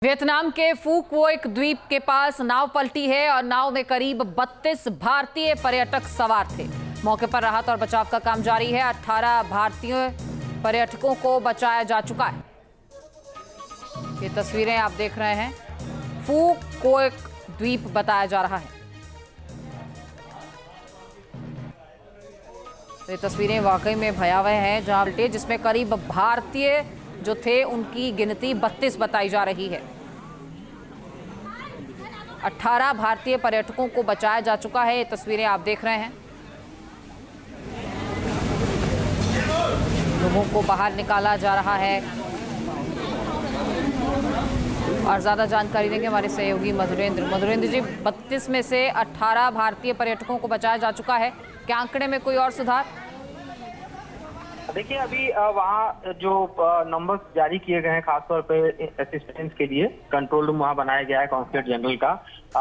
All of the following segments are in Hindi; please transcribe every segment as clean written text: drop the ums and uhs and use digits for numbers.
वियतनाम के फू क्वोक द्वीप के पास नाव पलटी है और नाव में करीब 32 भारतीय पर्यटक सवार थे। मौके पर राहत और बचाव का काम जारी है। 18 भारतीय पर्यटकों को बचाया जा चुका है। ये तस्वीरें आप देख रहे हैं, फू क्वोक द्वीप बताया जा रहा है। ये तस्वीरें वाकई में भयावह हैं, जहां पलटे जिसमें करीब भारतीय जो थे उनकी गिनती 32 बताई जा रही है। 18 भारतीय पर्यटकों को बचाया जा चुका है। ये तस्वीरें आप देख रहे हैं। लोगों को बाहर निकाला जा रहा है और ज्यादा जानकारी देंगे हमारे सहयोगी मधुरेंद्र जी। 32 में से 18 भारतीय पर्यटकों को बचाया जा चुका है। क्या आंकड़े में कोई और सुधार? देखिए, अभी वहाँ जो नंबर्स जारी किए गए हैं, खासतौर पे असिस्टेंस के लिए कंट्रोल रूम वहाँ बनाया गया है कॉन्सुलेट जनरल का।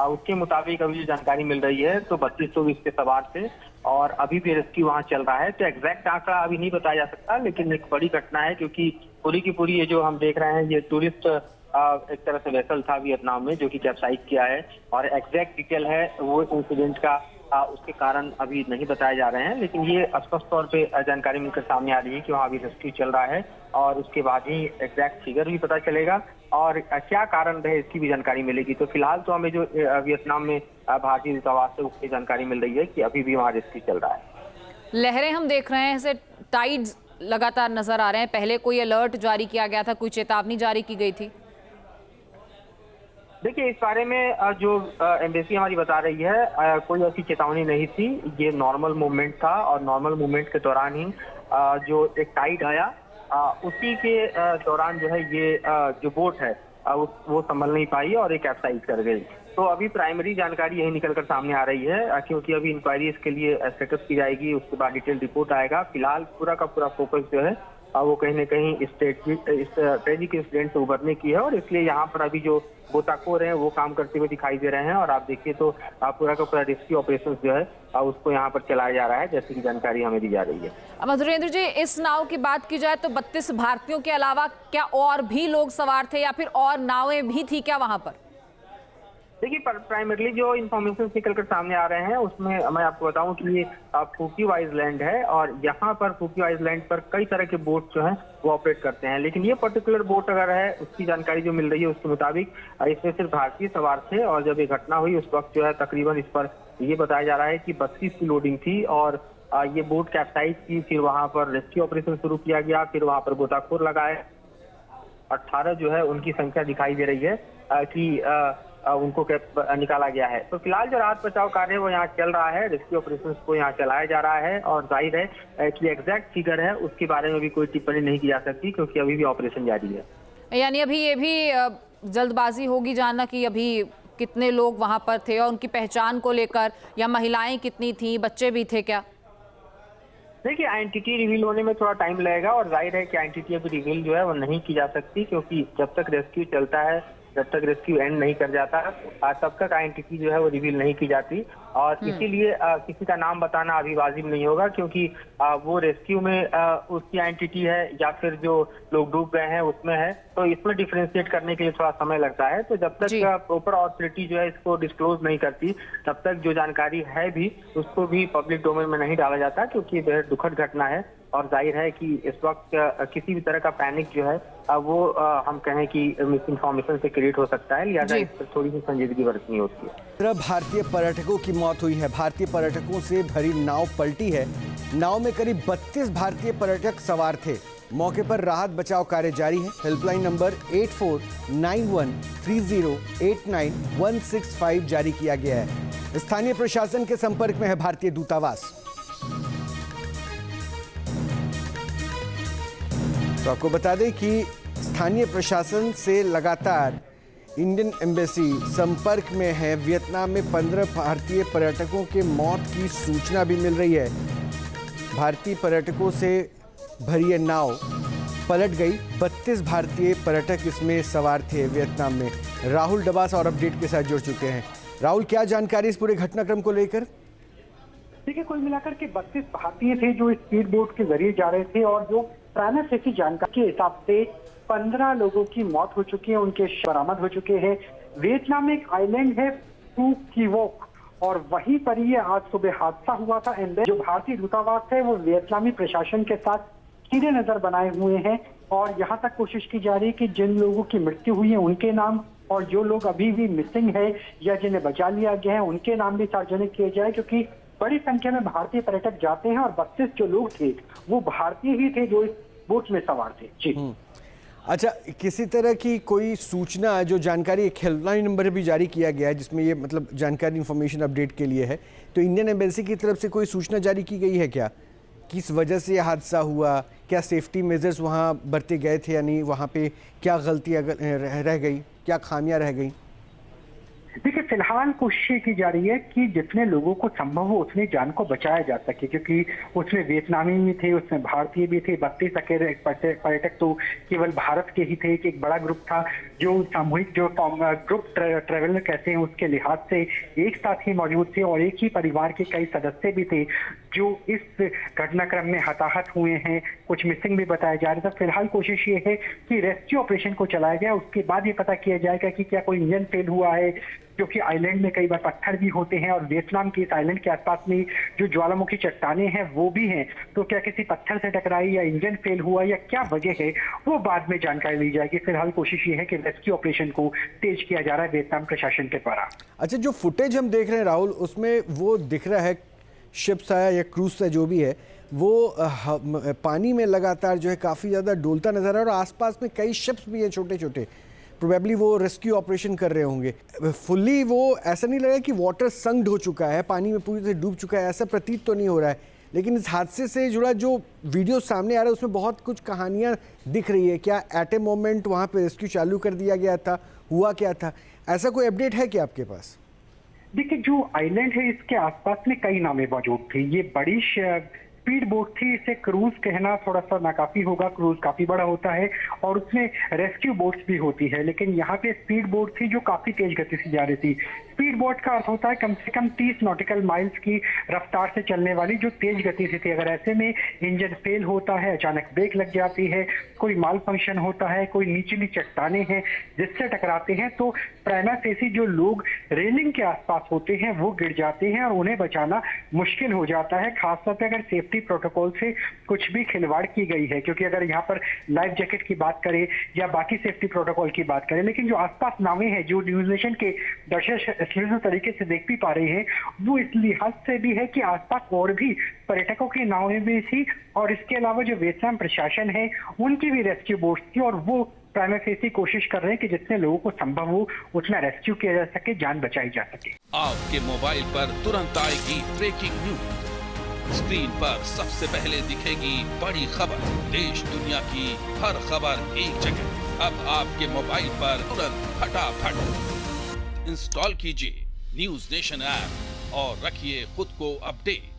उसके मुताबिक अभी जो जानकारी मिल रही है तो 32 लोग इसके सवार थे और अभी भी रेस्क्यू वहाँ चल रहा है। तो एग्जैक्ट आंकड़ा अभी नहीं बताया जा सकता, लेकिन एक बड़ी घटना है क्योंकि पूरी की पूरी ये जो हम देख रहे हैं ये टूरिस्ट एक तरह से वेसल था वियतनाम में जो कि कैप्साइज किया है और एग्जैक्ट डिटेल है वो इंसिडेंट का उसके कारण अभी नहीं बताए जा रहे हैं, लेकिन ये स्पष्ट तौर पे जानकारी मिलकर सामने आ रही है कि वहाँ अभी रेस्क्यू चल रहा है और उसके बाद ही एग्जैक्ट फिगर भी पता चलेगा और क्या कारण रहे इसकी भी जानकारी मिलेगी। तो फिलहाल तो हमें जो वियतनाम में भारतीय दूतावास से उसकी जानकारी मिल रही है कि अभी भी वहाँ रेस्क्यू चल रहा है। लहरें हम देख रहे हैं, ऐसे टाइड्स लगातार नजर आ रहे हैं। पहले कोई अलर्ट जारी किया गया था, कोई चेतावनी जारी की गई थी? देखिए, इस बारे में जो एम्बेसी हमारी बता रही है कोई ऐसी चेतावनी नहीं थी। ये नॉर्मल मूवमेंट था और नॉर्मल मूवमेंट के दौरान ही जो एक टाइड आया उसी के दौरान जो है ये जो बोट है वो संभल नहीं पाई और एक कैप्साइज कर गई। तो अभी प्राइमरी जानकारी यही निकलकर सामने आ रही है क्योंकि अभी इंक्वायरी इसके लिए सेटअप की जाएगी, उसके बाद डिटेल रिपोर्ट आएगा। फिलहाल पूरा का पूरा फोकस जो है वो कहीं ना कहीं इस ट्रेजिक इंसिडेंट से उभरने की है और इसलिए यहाँ पर अभी जो गोताखोर हैं वो काम करते हुए दिखाई दे रहे हैं और आप देखिए तो पूरा का पूरा रेस्क्यू ऑपरेशन जो है उसको यहाँ पर चलाया जा रहा है, जैसे की जानकारी हमें दी जा रही है। मधुरेंद्र जी, इस नाव की बात की जाए तो 32 भारतीयों के अलावा क्या और भी लोग सवार थे या फिर और नावें भी थी क्या वहां पर? देखिए, प्राइमरली जो इन्फॉर्मेशन निकलकर सामने आ रहे हैं उसमें मैं आपको बताऊं कि ये फू क्वोक आइलैंड है और यहाँ पर फू क्वोक आइलैंड पर कई तरह के बोट जो हैं वो ऑपरेट करते हैं, लेकिन ये पर्टिकुलर बोट अगर है उसकी जानकारी जो मिल रही है उसके मुताबिक इसमें सिर्फ भारतीय सवार थे और जब ये घटना हुई उस वक्त जो है तकरीबन इस पर ये बताया जा रहा है कि 32 की लोडिंग थी और ये बोट कैप्साइज की। फिर वहां पर रेस्क्यू ऑपरेशन शुरू किया गया, फिर वहां पर गोताखोर लगाए। 18 जो है उनकी संख्या दिखाई दे रही है कि उनको निकाला गया है। तो फिलहाल जो राहत बचाव कार्य है वो यहाँ चल रहा है, रेस्क्यू ऑपरेशंस को यहाँ चलाया जा रहा है और जाहिर है कि एग्जैक्ट फिगर है उसके बारे में भी कोई टिप्पणी नहीं की जा सकती क्योंकि अभी भी ऑपरेशन जारी है। यानी अभी ये भी जल्दबाजी होगी जानना कि अभी कितने लोग वहां पर थे और उनकी पहचान को लेकर, या महिलाएं कितनी थी, बच्चे भी थे क्या? देखिए, आइडेंटिटी रिवील होने में थोड़ा टाइम लगेगा और जाहिर है कि आइडेंटिटी अभी रिवील जो है वो नहीं की जा सकती क्योंकि जब तक रेस्क्यू चलता है, जब तक रेस्क्यू एंड नहीं कर जाता तब तक आइडेंटिटी जो है वो रिवील नहीं की जाती और इसीलिए किसी का नाम बताना अभी वाजिब नहीं होगा क्योंकि वो रेस्क्यू में उसकी आइडेंटिटी है या फिर जो लोग डूब गए हैं उसमें है, तो इसमें डिफरेंशिएट करने के लिए थोड़ा समय लगता है। तो जब तक प्रॉपर अथॉरिटी जो है इसको डिस्क्लोज नहीं करती तब तक जो जानकारी है भी उसको भी पब्लिक डोमेन में नहीं डाला जाता क्योंकि बेहद दुखद घटना है और जाहिर है कि इस वक्त किसी भी तरह का पैनिक जो है वो हम कहें कि मिस इन्फॉर्मेशन से क्रिएट हो सकता है, लिहाजा इस पर थोड़ी सी संजीदगी बरतनी होती है। भारतीय पर्यटकों की मौत हुई है। भारतीय पर्यटकों से भरी नाव पलटी है। नाव में करीब 32 भारतीय पर्यटक सवार थे। मौके पर राहत बचाव कार्य जारी है। हेल्पलाइन नंबर 849130896165 जारी किया गया है। स्थानीय प्रशासन के संपर्क में है भारतीय दूतावास। तो आपको बता दें कि स्थानीय प्रशासन से लगातार इंडियन एम्बेसी संपर्क में है। वियतनाम में 15 भारतीय पर्यटकों के मौत की सूचना भी मिल रही है। भारतीय पर्यटकों से भरी ये नाव पलट गई। 32 भारतीय पर्यटक इसमें सवार थे वियतनाम में। राहुल डबास और अपडेट के साथ जुड़ चुके हैं। राहुल, क्या जानकारी इस पूरे घटनाक्रम को लेकर? देखिए, कुल मिलाकर के 32 भारतीय थे जो स्पीड बोट के जरिए जा रहे थे और जो प्राइमरी सेफ्टी जानकारी के हिसाब से 15 लोगों की मौत हो चुकी है, उनके बरामद हो चुके हैं। वियतनाम में एक आइलैंड है फू की वोक, और वहीं पर ये आज सुबह हादसा हुआ था। जो भारतीय दूतावास है वो वियतनामी प्रशासन के साथ सीधे नजर बनाए हुए हैं, और यहाँ तक कोशिश की जा रही है कि जिन लोगों की मृत्यु हुई है उनके नाम, और जो लोग अभी भी मिसिंग है या जिन्हें बचा लिया गया है उनके नाम भी सार्वजनिक किए जाए, क्योंकि बड़ी संख्या में भारतीय पर्यटक जाते हैं और 32 जो लोग थे वो भारतीय ही थे जो इस बोट में सवार थे। जी अच्छा, किसी तरह की कोई सूचना, जो जानकारी, एक हेल्पलाइन नंबर भी जारी किया गया है जिसमें ये मतलब जानकारी, इंफॉर्मेशन अपडेट के लिए है, तो इंडियन एम्बेसी की तरफ से कोई सूचना जारी की गई है क्या? किस वजह से यह हादसा हुआ, क्या सेफ्टी मेजर्स वहाँ बरते गए थे या नहीं, वहाँ पे क्या गलतियाँ रह गई, क्या खामियां रह गई? देखिए, फिलहाल कोशिश की जा रही है कि जितने लोगों को संभव हो उतनी जान को बचाया जा सके, क्योंकि उसमें वियतनामी भी थे, उसमें भारतीय भी थे। 32 अकेले पर्यटक तो केवल भारत के ही थे। एक बड़ा ग्रुप था जो सामूहिक, जो ग्रुप ट्रेवलर कहते हैं, उसके लिहाज से एक साथ ही मौजूद थे, और एक ही परिवार के कई सदस्य भी थे जो इस घटनाक्रम में हताहत हुए हैं। कुछ मिसिंग भी बताया जा रहा था। फिलहाल कोशिश ये है कि रेस्क्यू ऑपरेशन को चलाया गया, उसके बाद ये पता किया जाएगा कि क्या कोई इंजन फेल हुआ है, क्योंकि आइलैंड में कई बार पत्थर भी होते हैं, और वियतनाम के इस आइलैंड के आसपास में जो ज्वालामुखी चट्टानें हैं वो भी हैं, तो क्या किसी पत्थर से टकराई या इंजन फेल हुआ या क्या वजह है, वो बाद में जानकारी ली जाएगी। फिलहाल कोशिश ये है कि रेस्क्यू ऑपरेशन को तेज किया जा रहा है वियतनाम प्रशासन के द्वारा। अच्छा, जो फुटेज हम देख रहे हैं राहुल, उसमें वो दिख रहा है शिप सा या क्रूज सा जो भी है, वो पानी में लगातार जो है काफ़ी ज़्यादा डोलता नजर आ रहा है, और आसपास में कई शिप्स भी हैं छोटे छोटे, प्रोबेबली वो रेस्क्यू ऑपरेशन कर रहे होंगे। फुल्ली वो ऐसा नहीं लग रहा है कि वाटर संक्ड हो चुका है, पानी में पूरी तरह डूब चुका है, ऐसा प्रतीत तो नहीं हो रहा है। लेकिन इस हादसे से जुड़ा जो वीडियो सामने आ रहा है उसमें बहुत कुछ कहानियां दिख रही है। क्या एट ए मोमेंट वहाँ पे रेस्क्यू चालू कर दिया गया था, हुआ क्या था, ऐसा कोई अपडेट है क्या आपके पास? देखिए, जो आइलैंड है इसके आसपास में कई नावें मौजूद थी। ये बड़ी स्पीड बोट थी, इसे क्रूज कहना थोड़ा सा नाकाफी होगा, क्रूज काफी बड़ा होता है, और उसमें रेस्क्यू बोट्स भी होती है। लेकिन यहाँ पे स्पीड बोट थी जो काफी तेज गति से जा रही थी। स्पीड बोट का अर्थ होता है कम से कम 30 नॉटिकल माइल्स की रफ्तार से चलने वाली, जो तेज गति से थी। अगर ऐसे में इंजन फेल होता है, अचानक ब्रेक लग जाती है, कोई माल फंक्शन होता है, कोई नीचली चट्टाने हैं जिससे टकराते हैं, तो प्राइमा फेसी जो लोग रेलिंग के आसपास होते हैं वो गिर जाते हैं, और उन्हें बचाना मुश्किल हो जाता है, खासतौर पर अगर सेफ्टी प्रोटोकॉल से कुछ भी खिलवाड़ की गई है। क्योंकि अगर यहाँ पर लाइफ जैकेट की बात करें या बाकी सेफ्टी प्रोटोकॉल की बात करें, लेकिन जो आसपास नावें हैं जो न्यूज नेशन के दर्शक तरीके से देख भी पा रहे हैं, वो इस लिहाज से भी है कि आसपास और भी पर्यटकों की नावें भी थी, और इसके अलावा जो वियतनाम प्रशासन है उनकी भी रेस्क्यू बोट्स थी, और वो प्राइमा फेसी कोशिश कर रहे हैं कि जितने लोगों को संभव हो उतना रेस्क्यू किया जा सके, जान बचाई जा सके। आपके मोबाइल पर तुरंत आएगी ब्रेकिंग न्यूज, स्क्रीन पर सबसे पहले दिखेगी बड़ी खबर, देश दुनिया की हर खबर एक जगह। अब आपके मोबाइल पर तुरंत फटाफट इंस्टॉल कीजिए न्यूज नेशन ऐप और रखिए खुद को अपडेट।